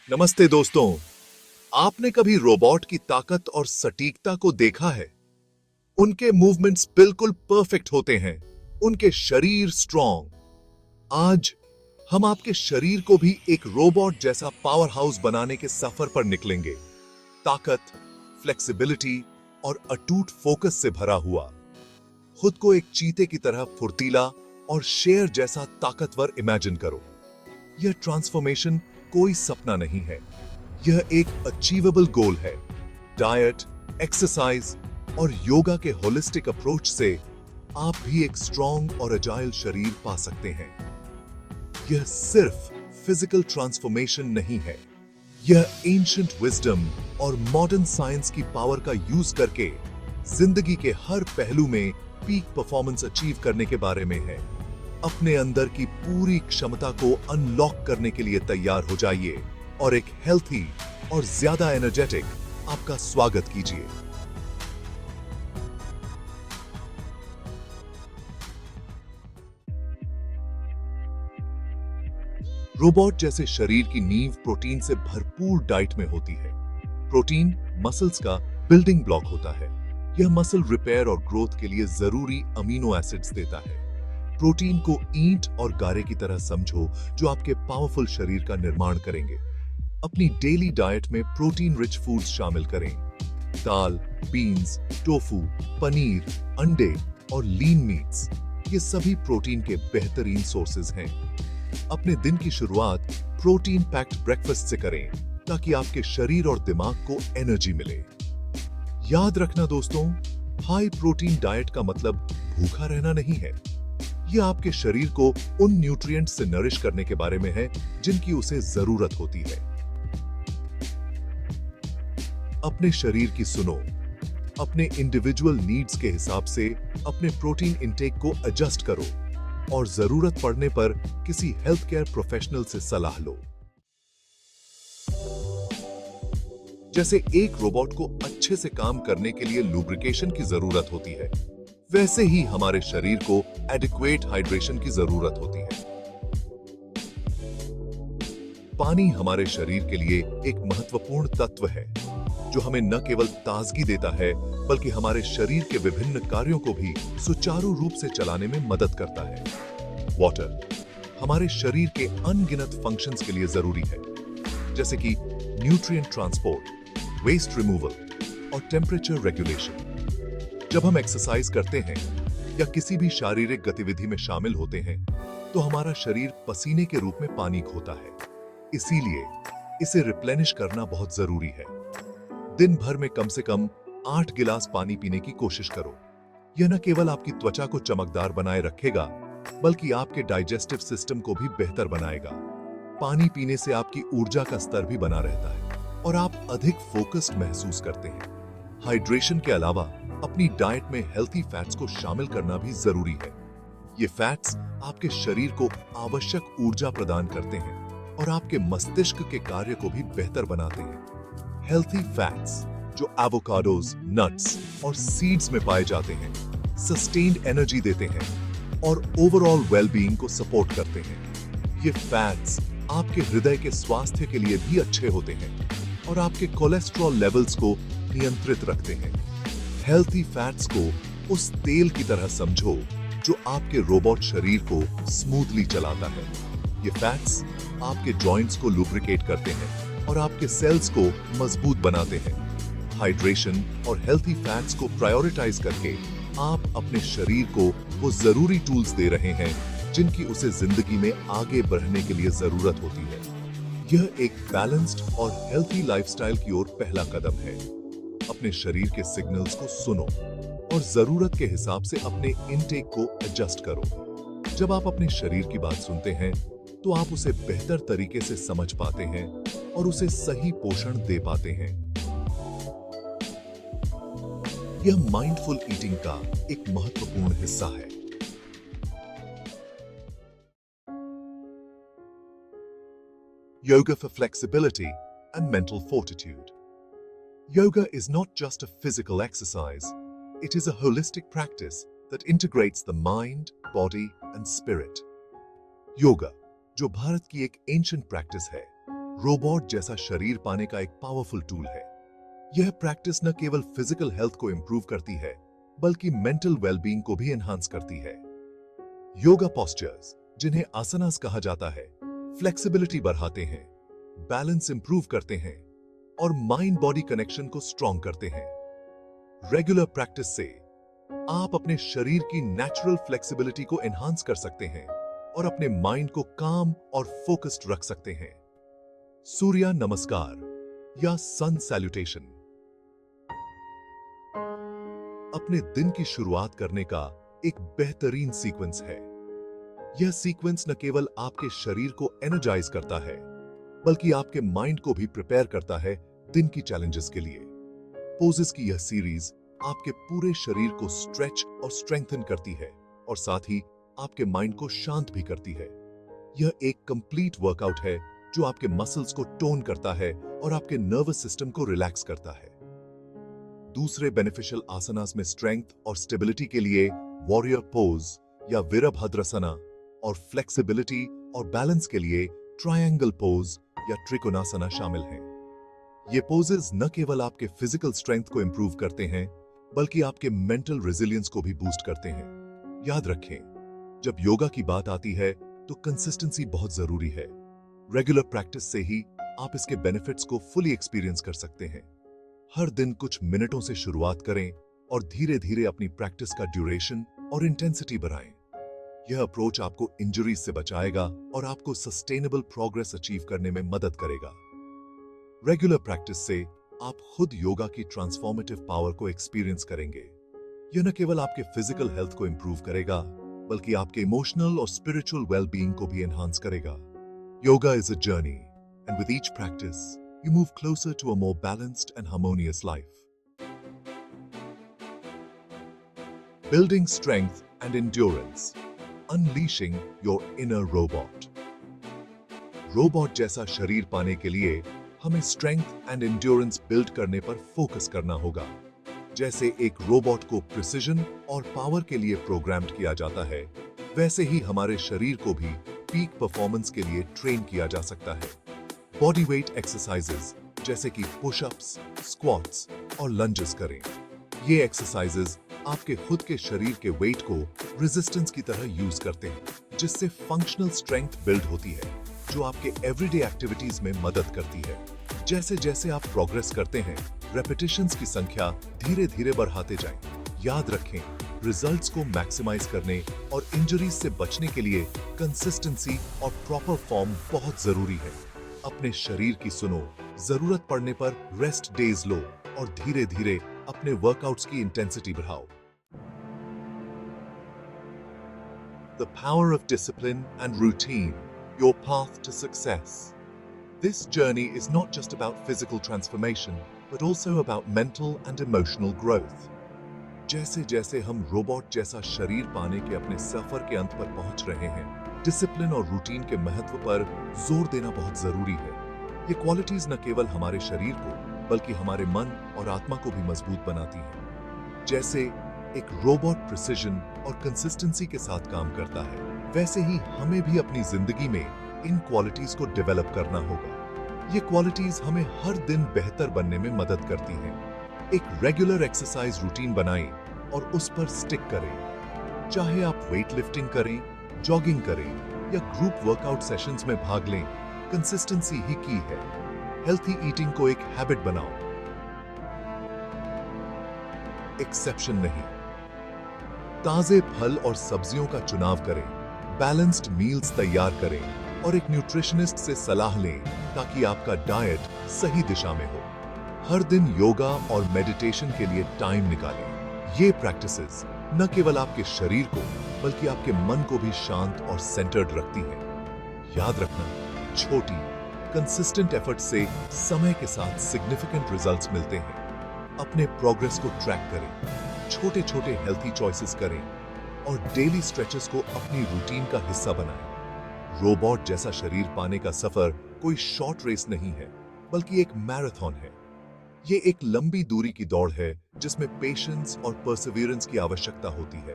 नमस्ते दोस्तों। आपने कभी रोबोट की ताकत और सटीकता को देखा है? उनके मूवमेंट्स बिल्कुल परफेक्ट होते हैं, उनके शरीर स्ट्रॉन्ग। आज हम आपके शरीर को भी एक रोबोट जैसा पावर हाउस बनाने के सफर पर निकलेंगे। ताकत, फ्लेक्सिबिलिटी और अटूट फोकस से भरा हुआ। खुद को एक चीते की तरह फुर्तीला और शेर जैसा ताकतवर इमेजिन करो। यह ट्रांसफॉर्मेशन कोई सपना नहीं है, यह एक अचीवेबल गोल है। डाइट, एक्सरसाइज और योगा के होलिस्टिक अप्रोच से आप भी एक स्ट्रॉन्ग और अजाइल शरीर पा सकते हैं। यह सिर्फ फिजिकल ट्रांसफॉर्मेशन नहीं है, यह एंशिएंट विजडम और मॉडर्न साइंस की पावर का यूज करके जिंदगी के हर पहलू में पीक परफॉर्मेंस अचीव करने के बारे में है। अपने अंदर की पूरी क्षमता को अनलॉक करने के लिए तैयार हो जाइए और एक हेल्थी और ज्यादा एनर्जेटिक आपका स्वागत कीजिए। रोबोट जैसे शरीर की नींव प्रोटीन से भरपूर डाइट में होती है। प्रोटीन मसल्स का बिल्डिंग ब्लॉक होता है। यह मसल रिपेयर और ग्रोथ के लिए जरूरी अमीनो एसिड्स देता है। प्रोटीन को ईंट और गारे की तरह समझो, जो आपके पावरफुल शरीर का निर्माण करेंगे। अपनी डेली डाइट में प्रोटीन रिच फूड्स शामिल करें। दाल, बीन्स, टोफू, पनीर, अंडे और लीन मीट्स, ये सभी प्रोटीन के बेहतरीन सोर्सेज हैं। अपने दिन की शुरुआत प्रोटीन पैक्ड ब्रेकफास्ट से करें, ताकि आपके शरीर और दिमाग को एनर्जी मिले। याद रखना दोस्तों, हाई प्रोटीन डाइट का मतलब भूखा रहना नहीं है। यह आपके शरीर को उन न्यूट्रिएंट्स से नरिश करने के बारे में है जिनकी उसे जरूरत होती है। अपने शरीर की सुनो। अपने इंडिविजुअल नीड्स के हिसाब से अपने प्रोटीन इंटेक को एडजस्ट करो और जरूरत पड़ने पर किसी हेल्थ केयर प्रोफेशनल से सलाह लो। जैसे एक रोबोट को अच्छे से काम करने के लिए लुब्रिकेशन की जरूरत होती है, वैसे ही हमारे शरीर को एडिक्वेट हाइड्रेशन की जरूरत होती है। पानी हमारे शरीर के लिए एक महत्वपूर्ण तत्व है, जो हमें न केवल ताजगी देता है, बल्कि हमारे शरीर के विभिन्न कार्यों को भी सुचारू रूप से चलाने में मदद करता है। वाटर हमारे शरीर के अनगिनत फंक्शंस के लिए जरूरी है, जैसे कि न्यूट्रिएंट ट्रांसपोर्ट, वेस्ट रिमूवल और टेम्परेचर रेगुलेशन। जब हम एक्सरसाइज करते हैं या किसी भी शारीरिक गतिविधि में शामिल होते हैं, तो हमारा शरीर पसीने के रूप में पानी खोता है। इसीलिए इसे रिप्लेनिश करना बहुत जरूरी है। दिन भर में कम से कम 8 गिलास पानी पीने की कोशिश करो। यह न केवल आपकी त्वचा को चमकदार बनाए रखेगा, बल्कि आपके डाइजेस्टिव सिस्टम को भी बेहतर बनाएगा। पानी पीने से आपकी ऊर्जा का स्तर भी बना रहता है और आप अधिक फोकस्ड महसूस करते हैं। हाइड्रेशन के अलावा अपनी डाइट में हेल्थी फैट्स को शामिल करना भी जरूरी है। ये फैट्स आपके शरीर को आवश्यक ऊर्जा प्रदान करते हैं और आपके मस्तिष्क के कार्य को भी बेहतर बनाते हैं। हेल्थी फैट्स, जो एवोकाडोज, नट्स और सीड्स में पाए जाते हैं, सस्टेन्ड एनर्जी देते हैं और ओवरऑल वेलबीइंग को सपोर्ट करते हैं। ये फैट्स आपके हृदय के स्वास्थ्य के लिए भी अच्छे होते हैं और आपके कोलेस्ट्रॉल लेवल्स को नियंत्रित रखते हैं। हेल्थी फैट्स को उस तेल की तरह समझो जो आपके रोबोट शरीर को स्मूथली चलाता है। ये फैट्स आपके जॉइंट्स को लुब्रिकेट करते हैं और आपके सेल्स को मजबूत बनाते हैं। हाइड्रेशन और हेल्थी फैट्स को प्रायोरिटाइज करके आप अपने शरीर को वो जरूरी टूल्स दे रहे हैं जिनकी उसे जिंदगी में आगे बढ़ने के लिए जरूरत होती है। यह एक बैलेंस्ड और हेल्थी लाइफस्टाइल की ओर पहला कदम है। अपने शरीर के सिग्नल्स को सुनो और जरूरत के हिसाब से अपने इनटेक को एडजस्ट करो। जब आप अपने शरीर की बात सुनते हैं, तो आप उसे बेहतर तरीके से समझ पाते हैं और उसे सही पोषण दे पाते हैं। यह माइंडफुल ईटिंग का एक महत्वपूर्ण हिस्सा है। Yoga for flexibility and mental fortitude. Yoga is not just a physical exercise, it is a holistic practice that integrates the mind, body and spirit. Yoga, जो भारत की एक एंशिएंट प्रैक्टिस है, रोबोट जैसा शरीर पाने का एक पावरफुल टूल है। यह प्रैक्टिस न केवल फिजिकल हेल्थ को इंप्रूव करती है, बल्कि मेंटल वेलबींग को भी एनहांस करती है। योगा पोस्चर्स, जिन्हें आसनास कहा जाता है, फ्लेक्सिबिलिटी बढ़ाते हैं, बैलेंस इंप्रूव करते हैं और माइंड बॉडी कनेक्शन को स्ट्रॉन्ग करते हैं। रेगुलर प्रैक्टिस से आप अपने शरीर की नेचुरल फ्लेक्सिबिलिटी को एनहांस कर सकते हैं और अपने माइंड को काम और फोकस्ड रख सकते हैं। सूर्य नमस्कार या सन सैल्यूटेशन अपने दिन की शुरुआत करने का एक बेहतरीन सीक्वेंस है। यह सीक्वेंस न केवल आपके शरीर को एनर्जाइज करता है, बल्कि आपके माइंड को भी प्रिपेयर करता है दिन की चैलेंजेस के लिए। पोजेस की यह सीरीज आपके पूरे शरीर को स्ट्रेच और स्ट्रेंथन करती है और साथ ही आपके माइंड को शांत भी करती है। यह एक कंप्लीट वर्कआउट है जो आपके मसल्स को टोन करता है और आपके नर्वस सिस्टम को रिलैक्स करता है। दूसरे बेनिफिशियल आसनास में स्ट्रेंथ और स्टेबिलिटी के लिए वॉरियर पोज या वीरभद्रासना और फ्लेक्सिबिलिटी और बैलेंस के लिए ट्रायंगल पोज या त्रिकोणासना शामिल हैं। ये पोजेस न केवल आपके फिजिकल स्ट्रेंथ को इंप्रूव करते हैं, बल्कि आपके मेंटल रेजिलियंस को भी बूस्ट करते हैं। याद रखें, जब योगा की बात आती है तो कंसिस्टेंसी बहुत जरूरी है। रेगुलर प्रैक्टिस से ही आप इसके बेनिफिट्स को फुली एक्सपीरियंस कर सकते हैं। हर दिन कुछ मिनटों से शुरुआत करें और धीरे धीरे अपनी प्रैक्टिस का ड्यूरेशन और इंटेंसिटी बढ़ाएं। यह अप्रोच आपको इंजरीज से बचाएगा और आपको सस्टेनेबल प्रोग्रेस अचीव करने में मदद करेगा। रेगुलर प्रैक्टिस से आप खुद योगा की ट्रांसफॉर्मेटिव पावर को एक्सपीरियंस करेंगे। यह न केवल आपके फिजिकल हेल्थ को इंप्रूव करेगा, बल्कि आपके इमोशनल और स्पिरिचुअल वेलबींग को भी एनहांस करेगा। Yoga is a journey, and with each practice you move closer to a more balanced and harmonious life. Building strength and endurance. Unleashing your inner robot. Robot जैसा शरीर पाने के लिए हमें स्ट्रेंथ एंड एंड्योरेंस बिल्ड करने पर focus करना होगा। जैसे एक रोबोट को प्रिसिजन और पावर के लिए प्रोग्राम्ड किया जाता है, वैसे ही हमारे शरीर को भी पीक परफॉर्मेंस के लिए ट्रेन किया जा सकता है। बॉडी वेट एक्सरसाइजेस जैसे कि पुशअप्स, स्क्वाट्स और लंजेस करें। ये एक्सरसाइजेस आपके खुद के शरीर के वेट को रेजिस्टेंस की तरह यूज करते हैं, जिससे फंक्शनल स्ट्रेंथ बिल्ड होती है, जो आपके एवरीडे एक्टिविटीज में मदद करती है। जैसे जैसे आप प्रोग्रेस करते हैं, रेपिटेशंस की संख्या धीरे धीरे बढ़ाते जाएं। याद रखें, रिजल्ट्स को मैक्सिमाइज करने और इंजरीज से बचने के लिए कंसिस्टेंसी और प्रॉपर फॉर्म बहुत जरूरी है। अपने शरीर की सुनो, जरूरत पड़ने पर रेस्ट डेज लो और धीरे धीरे अपने वर्कआउट्स की इंटेंसिटी बढ़ाओ। The power of discipline and routine, your path to success. This journey is not just about physical transformation, but also about mental and emotional growth. जैसे जैसे हम रोबोट जैसा शरीर पाने के अपने सफर के अंत पर पहुंच रहे हैं, डिसिप्लिन और रूटीन के महत्व पर जोर देना बहुत जरूरी है। ये क्वालिटीज न केवल हमारे शरीर को, बल्कि हमारे मन और आत्मा को भी मजबूत बनाती हैं। जैसे एक रोबोट प्रिसिजन और कंसिस्टेंसी के साथ काम करता है, वैसे ही हमें भी अपनी जिंदगी में इन क्वालिटीज को डेवलप करना होगा। ये क्वालिटीज हमें हर दिन बेहतर बनने में मदद करती हैं। एक रेगुलर एक्सरसाइज रूटीन बनाएं और उस पर स्टिक करें। चाहे आप वेट लिफ्टिंग करें, जॉगिंग करें या ग्रुप वर्कआउट सेशंस में भाग लें, कंसिस्टेंसी ही की है। हेल्थी ईटिंग को एक हैबिट बनाओ, एक्सेप्शन नहीं। ताजे फल और सब्जियों का चुनाव करें, बैलेंस्ड मील्स तैयार करें और एक न्यूट्रिशनिस्ट से सलाह लें ताकि आपका डाइट सही दिशा में हो। हर दिन योगा और मेडिटेशन के लिए टाइम निकालें। ये प्रैक्टिसेस न केवल आपके शरीर को, बल्कि आपके मन को भी शांत और सेंटर्ड रखती हैं। याद रखना, छोटी कंसिस्टेंट एफर्ट से समय के साथ सिग्निफिकेंट रिजल्ट्स मिलते हैं। अपने प्रोग्रेस को ट्रैक करें, छोटे छोटे हेल्थी चॉइसेस करें और डेली स्ट्रेचेस को अपनी रूटीन का हिस्सा बनाएं। रोबोट जैसा शरीर पाने का सफर कोई शॉर्ट रेस नहीं है, बल्कि एक मैराथन है। ये एक लंबी दूरी की दौड़ है जिसमें पेशेंस और परसिवियरेंस की आवश्यकता होती है।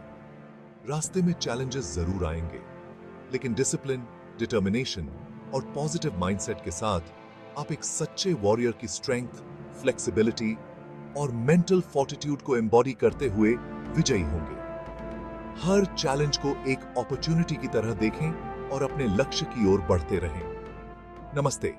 रास्ते में चैलेंजेस जरूर आएंगे, लेकिन डिसिप्लिन, डिटर्मिनेशन और पॉजिटिव माइंडसेट के साथ आप एक सच्चे वॉरियर की स्ट्रेंथ, फ्लेक्सिबिलिटी और मेंटल फोर्टिट्यूड को एम्बॉडी करते हुए विजयी होंगे। हर चैलेंज को एक अपॉर्चुनिटी की तरह देखें और अपने लक्ष्य की ओर बढ़ते रहें। नमस्ते।